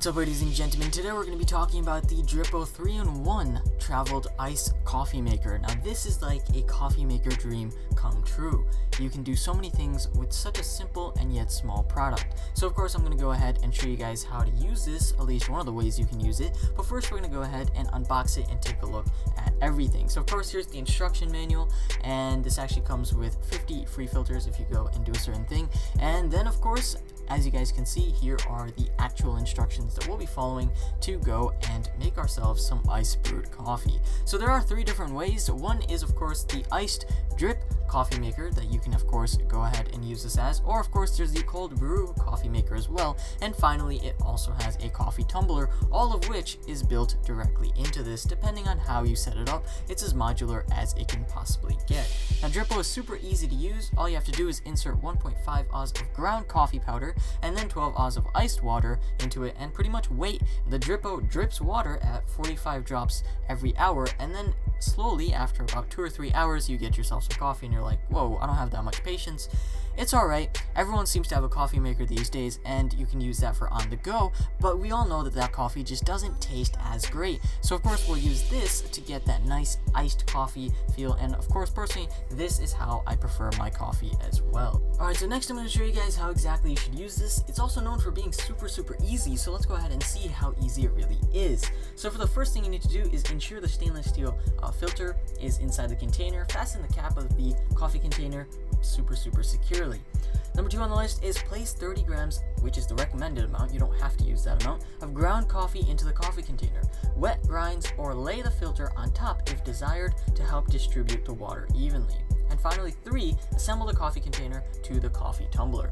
What's up, ladies and gentlemen? Today we're going to be talking about the Drippo 3-in-1 Traveled Ice Coffee Maker. Now this is like a coffee maker dream come true. You can do so many things with such a simple and yet small product. So of course I'm going to go ahead and show you guys how to use this, at least one of the ways you can use it. But first we're going to go ahead and unbox it and take a look at everything. So of course here's the instruction manual, and this actually comes with 50 free filters if you go and do a certain thing. And then of course, as you guys can see, here are the actual instructions that we'll be following to go and make ourselves some ice brewed coffee. So there are 3 different ways. One is of course the iced drip coffee maker that you can of course go ahead and use this as, or of course there's the cold brew coffee maker as well. And finally it also has a coffee tumbler, all of which is built directly into this. Depending on how you set it up, it's as modular as it can possibly get. Now Drippo is super easy to use. All you have to do is insert 1.5 Oz of ground coffee powder and then 12 Oz of iced water into it, and pretty much wait. The Drippo drips water at 45 drops every hour, and then slowly after about 2 or 3 hours you get yourself some coffee and you're like, whoa, I don't have that much patience. It's alright, everyone seems to have a coffee maker these days and you can use that for on the go, but we all know that that coffee just doesn't taste as great. So of course we'll use this to get that nice iced coffee feel, and of course personally this is how I prefer my coffee as well. Alright, so next I'm going to show you guys how exactly you should use this. It's also known for being super easy, so let's go ahead and see how easy it really is. So for the first thing you need to do is ensure the stainless steel filter is inside the container. Fasten the cap of the coffee container super securely. Number 2 on the list is place 30 grams, which is the recommended amount, you don't have to use that amount, of ground coffee into the coffee container. Wet grinds or lay the filter on top if desired to help distribute the water evenly. And finally 3, assemble the coffee container to the coffee tumbler.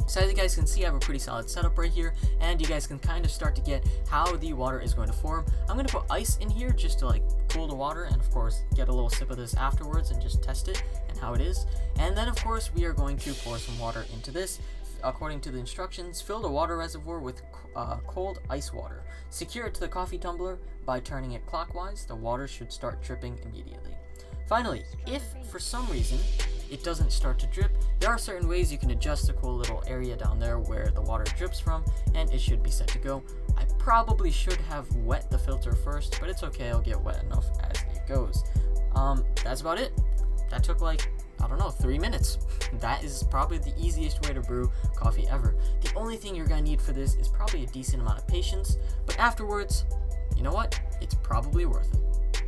So as you guys can see, I have a pretty solid setup right here, and you guys can kind of start to get how the water is going to form. I'm going to put ice in here just to like cool the water, and of course get a little sip of this afterwards and just test it and how it is. And then of course we are going to pour some water into this. According to the instructions, fill the water reservoir with cold ice water. Secure it to the coffee tumbler by turning it clockwise. The water should start dripping immediately. Finally, if for some reason it doesn't start to drip, there are certain ways you can adjust the cool little area down there where the water drips from, and it should be set to go. I probably should have wet the filter first, but it's okay, I'll get wet enough as it goes. That's about it. That took like, I don't know, 3 minutes. That is probably the easiest way to brew coffee ever. The only thing you're gonna need for this is probably a decent amount of patience, but afterwards, you know what? It's probably worth it.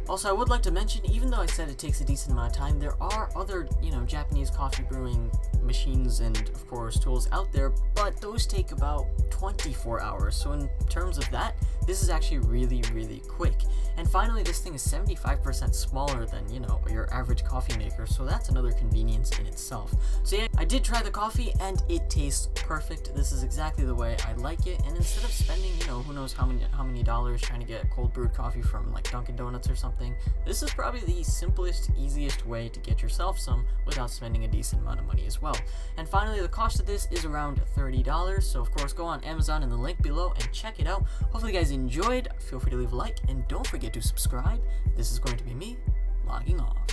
Also, I would like to mention, even though I said it takes a decent amount of time, there are other, Japanese coffee brewing machines and, of course, tools out there, but those take about 24 hours. So in terms of that, this is actually really quick. And finally, this thing is 75% smaller than, your average coffee maker, so that's another convenience in itself. So yeah, I did try the coffee, and it tastes perfect. This is exactly the way I like it, and instead of spending, who knows how many dollars trying to get cold brewed coffee from, like, Dunkin' Donuts or something, this is probably the simplest, easiest way to get yourself some without spending a decent amount of money as well. And finally, the cost of this is around $30, so of course go on Amazon in the link below and check it out. Hopefully you guys enjoyed. Feel free to leave a like, and don't forget to subscribe. This is going to be me logging off.